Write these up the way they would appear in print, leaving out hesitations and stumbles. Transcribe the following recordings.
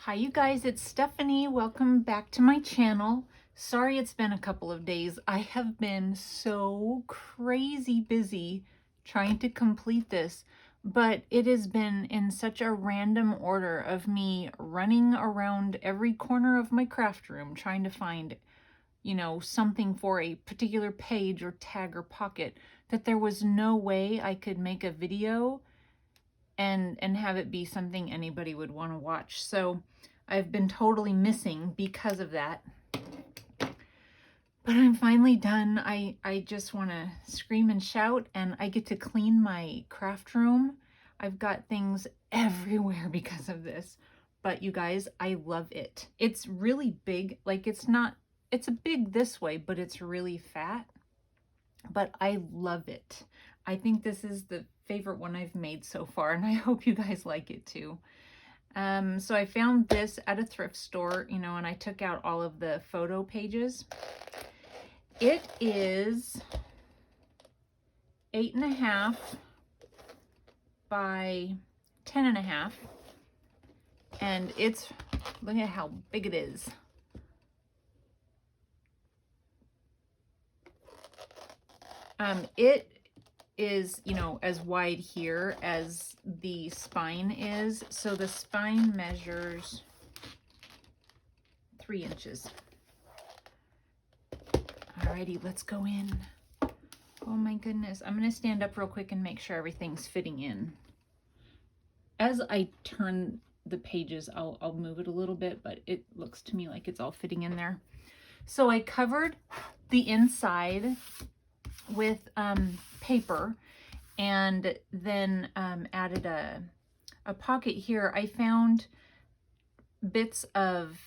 Hi you guys, it's Stephanie. Welcome back to my channel. Sorry it's been a couple of days. I have been so crazy busy trying to complete this, but it has been in such a random order of me running around every corner of my craft room trying to find, something for a particular page or tag or pocket that there was no way I could make a video and have it be something anybody would want to watch. So I've been totally missing because of that. But I'm finally done. I just want to scream and shout, and I get to clean my craft room. I've got things everywhere because of this. But you guys, I love it. It's really big. Like it's a big this way, but it's really fat. But I love it. I think this is the favorite one I've made so far, and I hope you guys like it too. So I found this at a thrift store, and I took out all of the photo pages. It is 8.5 by 10.5, and it's, look at how big it is. It is, as wide here as the spine is. So the spine measures 3 inches. Alrighty, let's go in. Oh my goodness. I'm going to stand up real quick and make sure everything's fitting in. As I turn the pages, I'll move it a little bit, but it looks to me like it's all fitting in there. So I covered the inside with paper, and then added a pocket here. I found bits of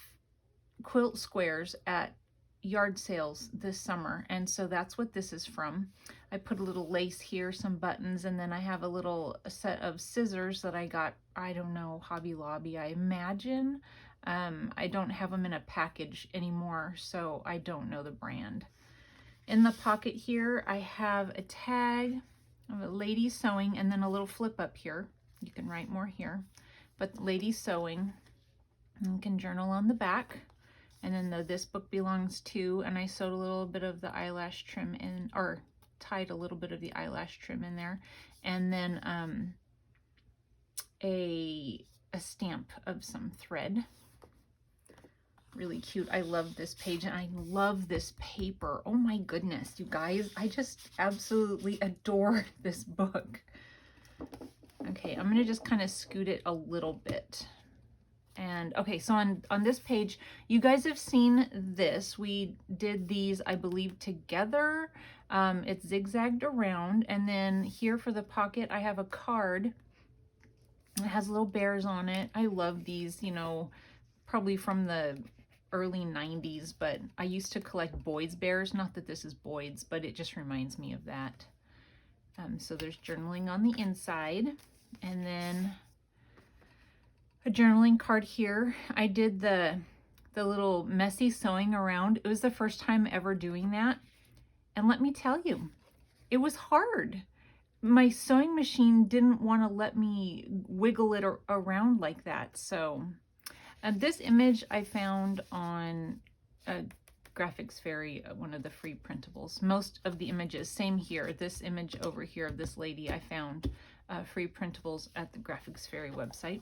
quilt squares at yard sales this summer, and so that's what this is from. I put a little lace here, some buttons, and then I have a little set of scissors that I got, I don't know, Hobby Lobby, I imagine. I don't have them in a package anymore, so I don't know the brand. In the pocket here, I have a tag of a lady sewing, and then a little flip up here. You can write more here, but lady sewing. You can journal on the back. And then this book belongs to, and I sewed a little bit of the eyelash trim in, or tied a little bit of the eyelash trim in there. And then a stamp of some thread. Really cute. I love this page, and I love this paper. Oh my goodness, you guys, I just absolutely adore this book. Okay, I'm gonna just kind of scoot it a little bit. And okay, so on this page, you guys have seen this. We did these, I believe, together. It's zigzagged around, and then here for the pocket, I have a card. It has little bears on it. I love these, probably from the early 90s, but I used to collect Boyd's bears. Not that this is Boyd's, but it just reminds me of that. So there's journaling on the inside, and then a journaling card here. I did the little messy sewing around. It was the first time ever doing that, and let me tell you, it was hard. My sewing machine didn't want to let me wiggle it around like that. So this image I found on Graphics Fairy, one of the free printables. Most of the images, same here. This image over here of this lady, I found free printables at the Graphics Fairy website.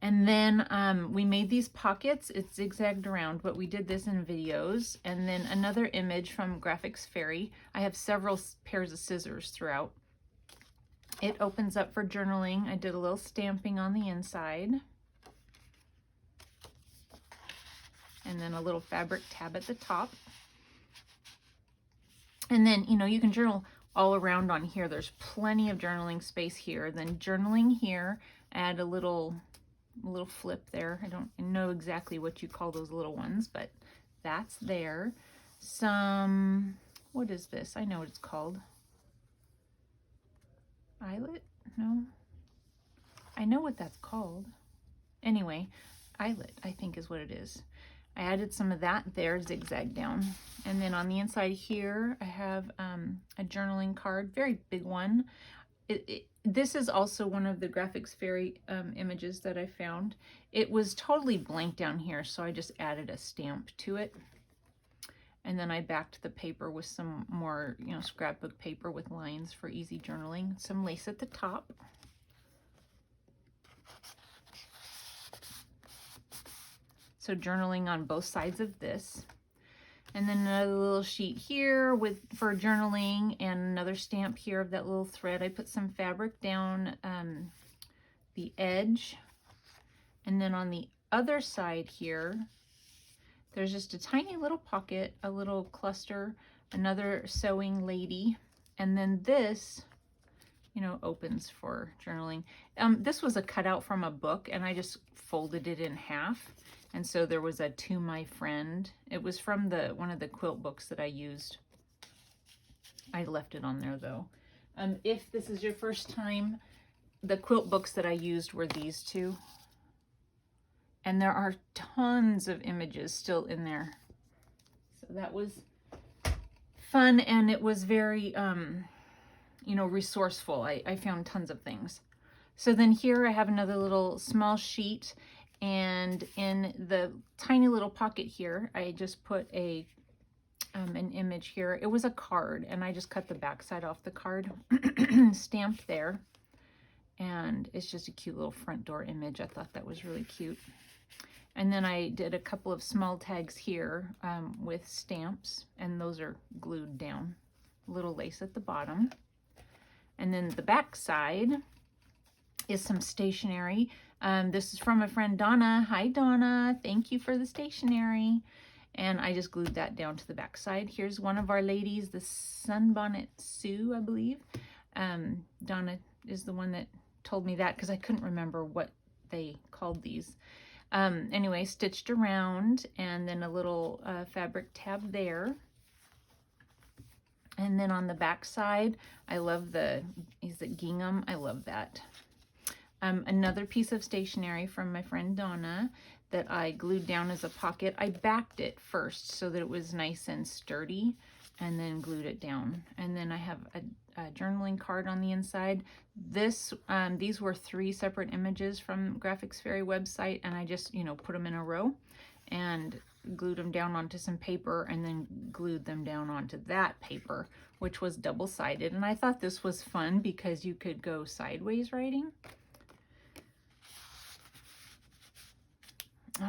And then we made these pockets. It's zigzagged around, but we did this in videos. And then another image from Graphics Fairy. I have several pairs of scissors throughout. It opens up for journaling. I did a little stamping on the inside. And then a little fabric tab at the top. And then, you can journal all around on here. There's plenty of journaling space here. Then journaling here, add a little flip there. I don't know exactly what you call those little ones, but that's there. Some, what is this? I know what it's called. Eyelet? No. I know what that's called. Anyway, eyelet, I think is what it is. I added some of that there, zigzag down. And then on the inside here, I have a journaling card, very big one. this is also one of the Graphics Fairy images that I found. It was totally blank down here, so I just added a stamp to it. And then I backed the paper with some more, you know, scrapbook paper with lines for easy journaling. Some lace at the top. So journaling on both sides of this. And then another little sheet here for journaling, and another stamp here of that little thread. I put some fabric down the edge. And then on the other side here, there's just a tiny little pocket, a little cluster, another sewing lady, and then this, you know, opens for journaling. This was a cutout from a book, and I just folded it in half. And so there was a "To My Friend." It was from one of the quilt books that I used. I left it on there though. If this is your first time, the quilt books that I used were these two. And there are tons of images still in there. So that was fun, and it was very, you know, resourceful. I found tons of things. So then here I have another little small sheet, and in the tiny little pocket here, I just put an image here. It was a card, and I just cut the back side off the card, stamped there. And it's just a cute little front door image. I thought that was really cute. And then I did a couple of small tags here with stamps, and those are glued down. A little lace at the bottom. And then the back side is some stationery. This is from my friend Donna. Hi, Donna. Thank you for the stationery. And I just glued that down to the back side. Here's one of our ladies, the Sunbonnet Sue, I believe. Donna is the one that told me that because I couldn't remember what they called these. Anyway, stitched around, and then a little fabric tab there. And then on the back side, I love is it gingham? I love that. Another piece of stationery from my friend Donna that I glued down as a pocket. I backed it first so that it was nice and sturdy, and then glued it down. And then I have a journaling card on the inside. These were 3 separate images from Graphics Fairy website, and I just, you know, put them in a row and glued them down onto some paper, and then glued them down onto that paper, which was double-sided. And I thought this was fun because you could go sideways writing.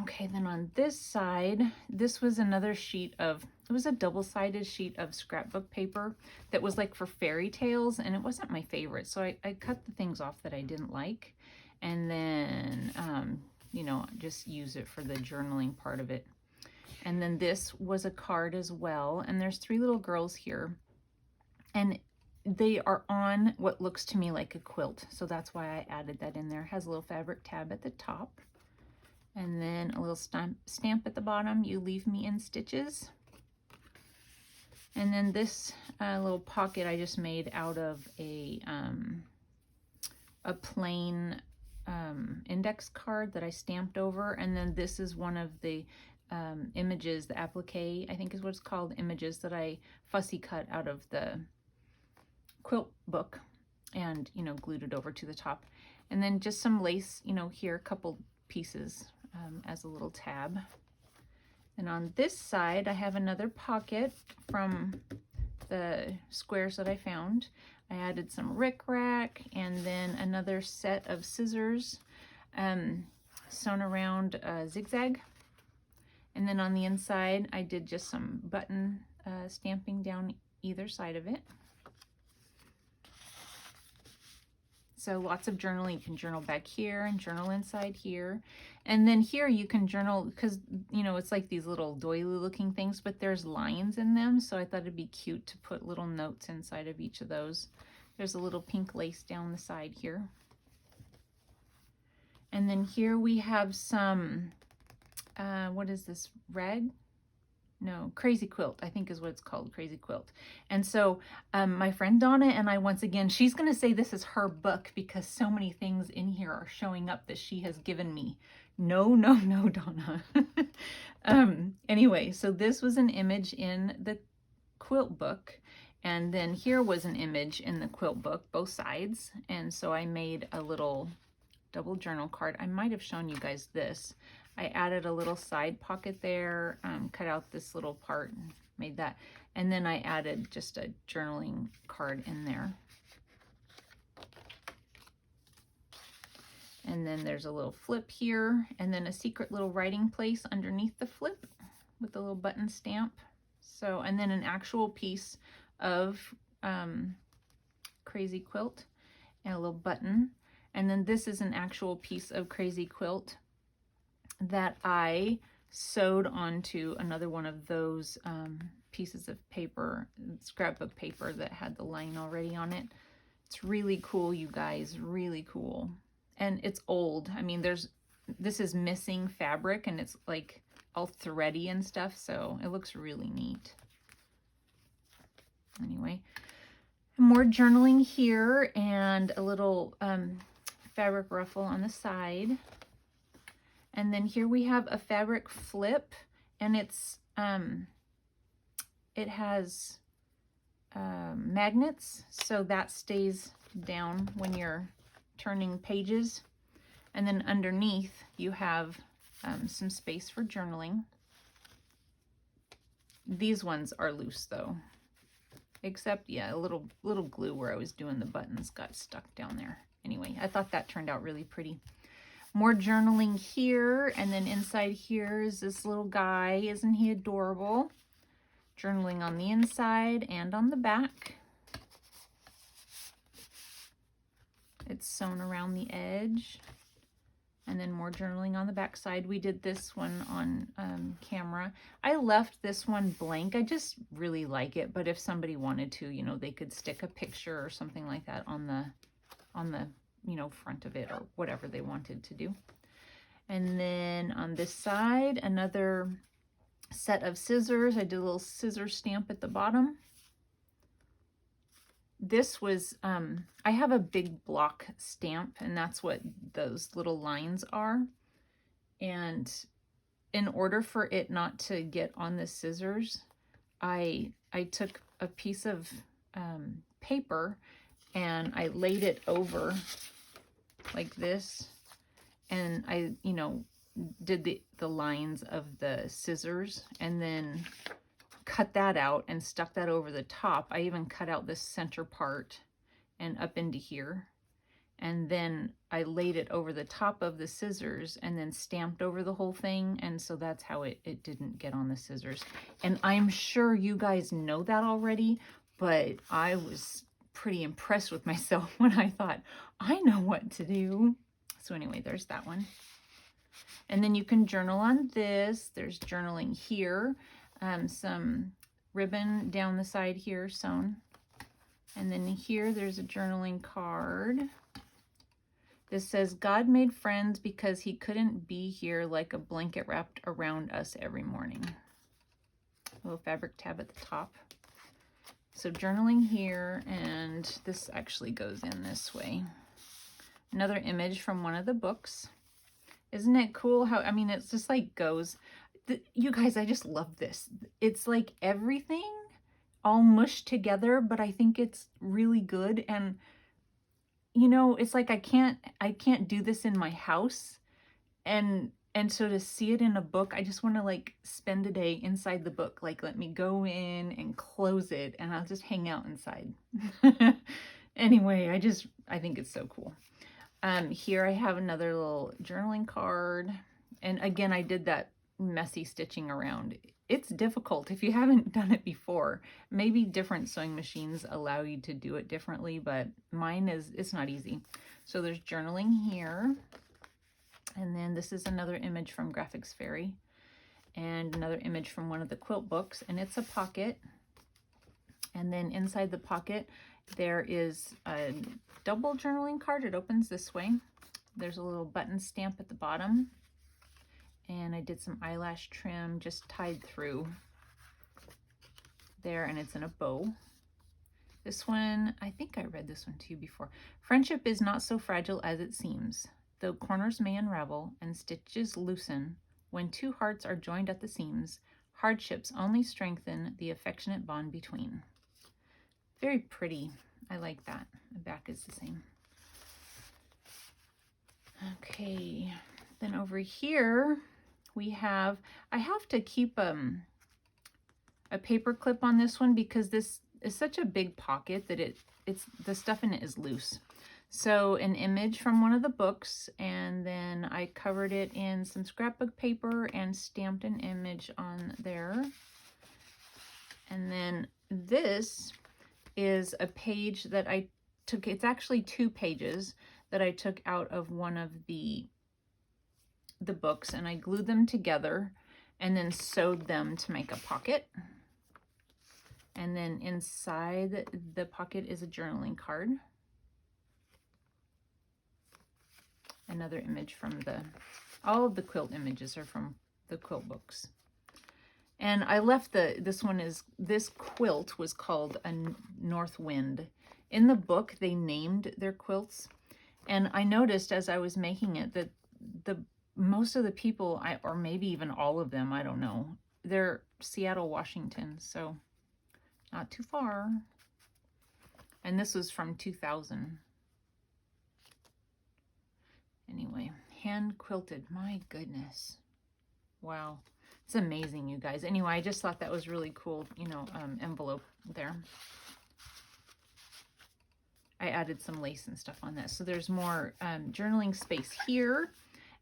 Okay, then on this side, this was another sheet of, it was a double-sided sheet of scrapbook paper that was like for fairy tales, and it wasn't my favorite. So I cut the things off that I didn't like, and then, you know, just use it for the journaling part of it. And then this was a card as well, and there's 3 little girls here, and they are on what looks to me like a quilt. So that's why I added that in there. It has a little fabric tab at the top. And then a little stamp at the bottom, "You leave me in stitches." And then this little pocket I just made out of a plain index card that I stamped over. And then this is one of the images, the applique, I think is what it's called, images that I fussy cut out of the quilt book, and, you know, glued it over to the top. And then just some lace, you know, here, a couple pieces as a little tab. And on this side, I have another pocket from the squares that I found. I added some rickrack, and then another set of scissors sewn around zigzag. And then on the inside, I did just some button stamping down either side of it. So lots of journaling. You can journal back here and journal inside here. And then here you can journal, because, you know, it's like these little doily looking things, but there's lines in them. So I thought it'd be cute to put little notes inside of each of those. There's a little pink lace down the side here. And then here we have some, what is this, rag? No, Crazy Quilt, I think is what it's called, Crazy Quilt. And so my friend Donna and I, once again, she's going to say this is her book because so many things in here are showing up that she has given me. No, Donna. Anyway, so this was an image in the quilt book, And then here was an image in the quilt book, both sides. And so I made a little double journal card. I might have shown you guys this. I added a little side pocket there, cut out this little part and made that. And then I added just a journaling card in there. And then there's a little flip here, and then a secret little writing place underneath the flip with a little button stamp. So, and then an actual piece of Crazy Quilt and a little button. And then this is an actual piece of Crazy Quilt that I sewed onto another one of those pieces of paper, scrapbook paper that had the line already on it. It's really cool, you guys, really cool. And it's old. I mean, this is missing fabric and it's like all thready and stuff, so it looks really neat. Anyway, more journaling here and a little fabric ruffle on the side. And then here we have a fabric flip, and it's it has magnets, so that stays down when you're turning pages. And then underneath you have some space for journaling. These ones are loose though, except yeah, a little glue where I was doing the buttons got stuck down there. Anyway, I thought that turned out really pretty. More journaling here, and then inside here is this little guy. Isn't he adorable? Journaling on the inside and on the back. It's sewn around the edge. And then more journaling on the back side. We did this one on camera. I left this one blank. I just really like it, but if somebody wanted to, you know, they could stick a picture or something like that on the you know, front of it or whatever they wanted to do. And then on this side, another set of scissors. I did a little scissor stamp at the bottom. This was, I have a big block stamp, and that's what those little lines are. And in order for it not to get on the scissors, I took a piece of paper and I laid it over like this, and I, you know, did the lines of the scissors and then cut that out and stuck that over the top. I even cut out this center part and up into here, and then I laid it over the top of the scissors and then stamped over the whole thing, and so that's how it didn't get on the scissors. And I'm sure you guys know that already, but I was pretty impressed with myself when I thought, I know what to do. So anyway, there's that one. And then you can journal on this. There's journaling here. Some ribbon down the side here sewn. And then here there's a journaling card. This says, God made friends because he couldn't be here, like a blanket wrapped around us every morning. A little fabric tab at the top. So journaling here, and this actually goes in this way. Another image from one of the books. Isn't it cool how, I mean, it's just like goes. You guys, I just love this. It's like everything all mushed together, but I think it's really good. And, you know, it's like I can't do this in my house. And so to see it in a book, I just want to like spend a day inside the book. Like, let me go in and close it and I'll just hang out inside. Anyway, I think it's so cool. Here I have another little journaling card. And again, I did that messy stitching around. It's difficult if you haven't done it before. Maybe different sewing machines allow you to do it differently, but mine it's not easy. So there's journaling here. And then this is another image from Graphics Fairy and another image from one of the quilt books, and it's a pocket. And then inside the pocket, there is a double journaling card. It opens this way. There's a little button stamp at the bottom. And I did some eyelash trim just tied through there, and it's in a bow. This one, I think I read this one to you before. Friendship is not so fragile as it seems. Though corners may unravel and stitches loosen, when two hearts are joined at the seams, hardships only strengthen the affectionate bond between. Very pretty. I like that. The back is the same. Okay, then over here we have, I have to keep a paper clip on this one because this is such a big pocket that it's the stuff in it is loose. So an image from one of the books, and then I covered it in some scrapbook paper and stamped an image on there. And then this is a page that I took, it's actually 2 pages that I took out of one of the books, and I glued them together and then sewed them to make a pocket. And then inside the pocket is a journaling card. Another image from all of the quilt images are from the quilt books. And I left this quilt was called a North Wind. In the book, they named their quilts. And I noticed as I was making it that most of the people, or maybe even all of them, I don't know, they're Seattle, Washington, so not too far. And this was from 2000. Anyway, hand quilted, my goodness. Wow, it's amazing, you guys. Anyway, I just thought that was really cool, you know, envelope there. I added some lace and stuff on this. So there's more journaling space here.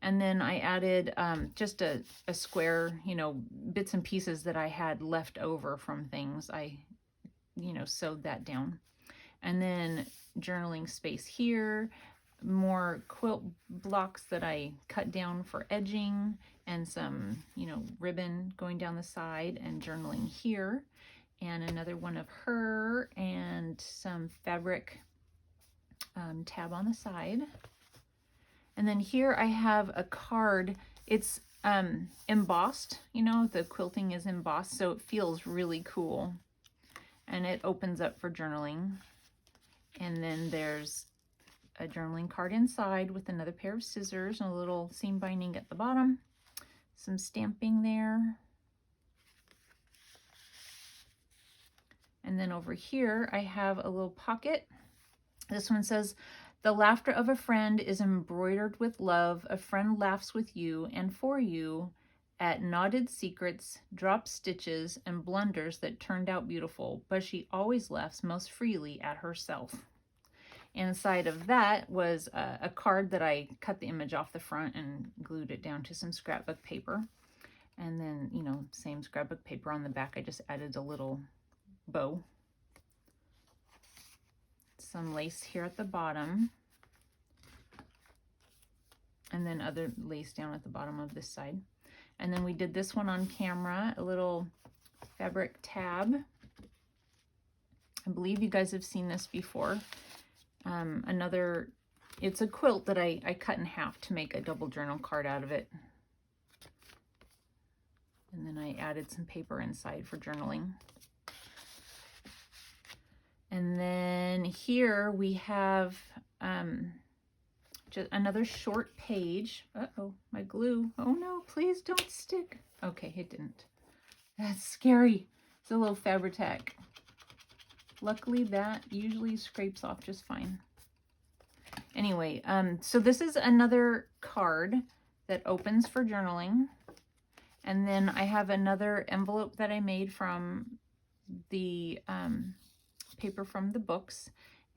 And then I added just a square, you know, bits and pieces that I had left over from things. I, you know, sewed that down. And then journaling space here, more quilt blocks that I cut down for edging, and some, you know, ribbon going down the side, and journaling here, and another one of her, and some fabric tab on the side. And then here I have a card. It's embossed, you know, the quilting is embossed, so it feels really cool. And it opens up for journaling. And then there's a journaling card inside with another pair of scissors and a little seam binding at the bottom. Some stamping there. And then over here I have a little pocket. This one says, "The laughter of a friend is embroidered with love. A friend laughs with you and for you at knotted secrets, dropped stitches, and blunders that turned out beautiful, but she always laughs most freely at herself." Inside of that was a card that I cut the image off the front and glued it down to some scrapbook paper. And then, you know, same scrapbook paper on the back. I just added a little bow. Some lace here at the bottom. And then other lace down at the bottom of this side. And then we did this one on camera, a little fabric tab. I believe you guys have seen this before. It's a quilt that I cut in half to make a double journal card out of it. And then I added some paper inside for journaling. And then here we have just another short page. Uh-oh, my glue. Oh no, please don't stick. Okay, it didn't. That's scary. It's a little Fabri-Tac. Luckily that usually scrapes off just fine. Anyway, so this is another card that opens for journaling. And then I have another envelope that I made from the paper from the books.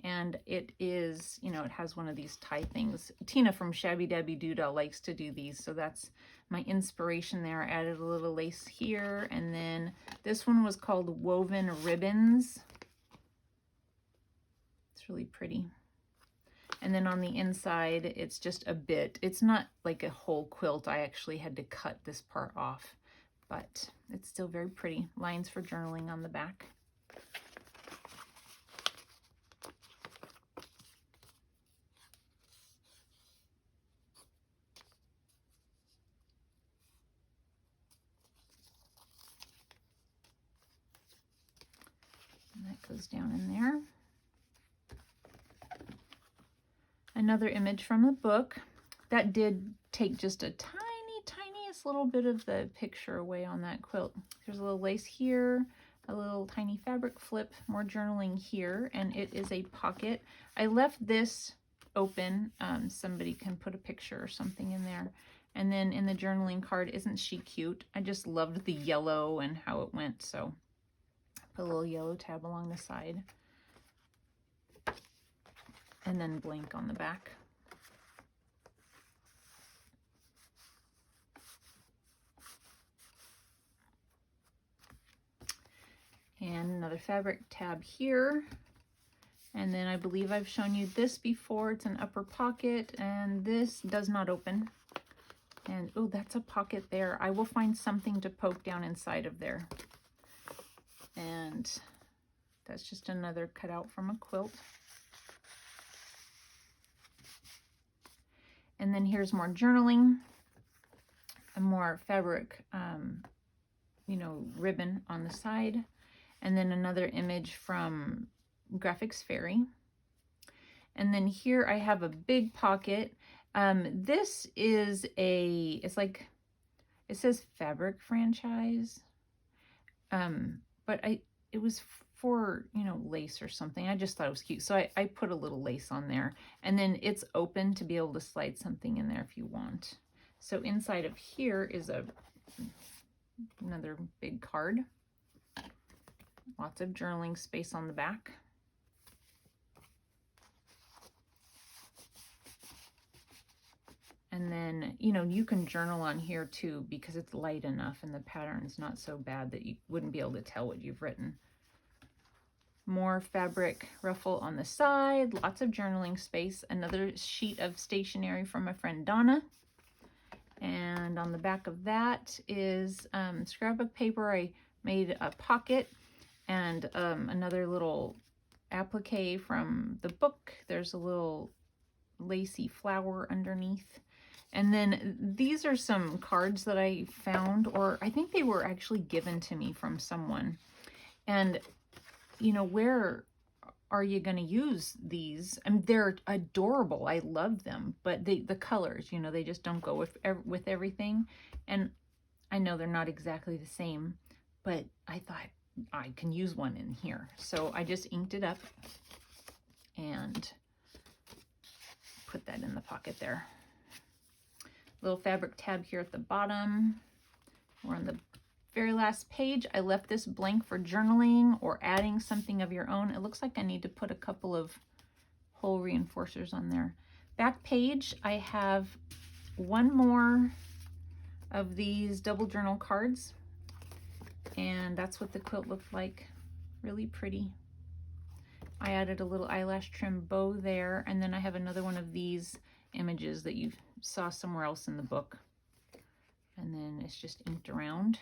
And it is, you know, it has one of these tie things. Tina from Shabby Dabby Doodah likes to do these. So that's my inspiration there. I added a little lace here. And then this one was called Woven Ribbons. It's really pretty. And then on the inside, it's just a bit. It's not like a whole quilt. I actually had to cut this part off, but it's still very pretty. Lines for journaling on the back. And that goes down in there. Another image from the book. That did take just a tiniest little bit of the picture away on that quilt. There's a little lace here, a little tiny fabric flip, more journaling here, and it is a pocket. I left this open. Somebody can put a picture or something in there. And then in the journaling card, isn't she cute? I just loved the yellow and how it went, so put a little yellow tab along the side. And then blank on the back. And another fabric tab here. And then I believe I've shown you this before. It's an upper pocket, and this does not open. And oh, that's a pocket there. I will find something to poke down inside of there. And that's just another cutout from a quilt. And then here's more journaling and more fabric, you know, ribbon on the side. And then another image from Graphics Fairy. And then here I have a big pocket. This is it's like, it says fabric franchise. But it was for, you know, lace or something. I just thought it was cute. So I put a little lace on there, and then it's open to be able to slide something in there if you want. So inside of here is another big card. Lots of journaling space on the back. And then, you know, you can journal on here too because it's light enough and the pattern's not so bad that you wouldn't be able to tell what you've written. More fabric ruffle on the side, lots of journaling space. Another sheet of stationery from my friend Donna. And on the back of that is scrapbook paper. I made a pocket and another little applique from the book. There's a little lacy flower underneath. And then these are some cards that I found, or I think they were actually given to me from someone. And, you know, where are you going to use these? I mean, they're adorable. I love them. But the colors, you know, they just don't go with everything. And I know they're not exactly the same, but I thought I can use one in here. So I just inked it up and put that in the pocket there. Little fabric tab here at the bottom. We're on the very last page. I left this blank for journaling or adding something of your own. It looks like I need to put a couple of hole reinforcers on there. Back page, I have one more of these double journal cards. And that's what the quilt looked like. Really pretty. I added a little eyelash trim bow there, and then I have another one of these images that you saw somewhere else in the book. And then it's just inked around.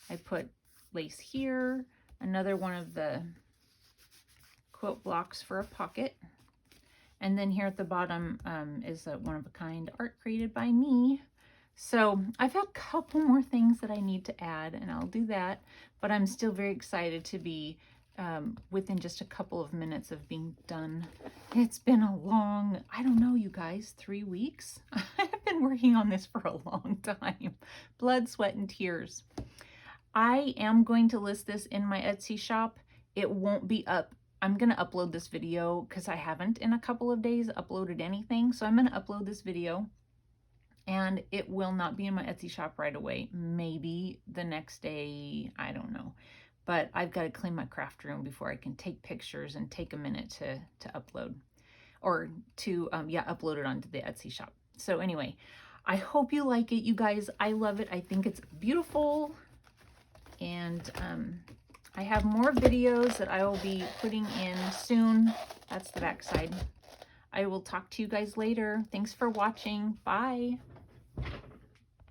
I put lace here, another one of the quilt blocks for a pocket. And then here at the bottom is a one-of-a-kind art created by me. So I've got a couple more things that I need to add, and I'll do that. But I'm still very excited to be within just a couple of minutes of being done. It's been a long, I don't know, you guys, 3 weeks? I've been working on this for a long time. Blood, sweat, and tears. I am going to list this in my Etsy shop. It won't be up. I'm going to upload this video because I haven't in a couple of days uploaded anything. So I'm going to upload this video, and it will not be in my Etsy shop right away. Maybe the next day, I don't know. But I've got to clean my craft room before I can take pictures and take a minute to upload, or to, upload it onto the Etsy shop. So anyway, I hope you like it, you guys. I love it. I think it's beautiful. And I have more videos that I will be putting in soon. That's the back side. I will talk to you guys later. Thanks for watching. Bye.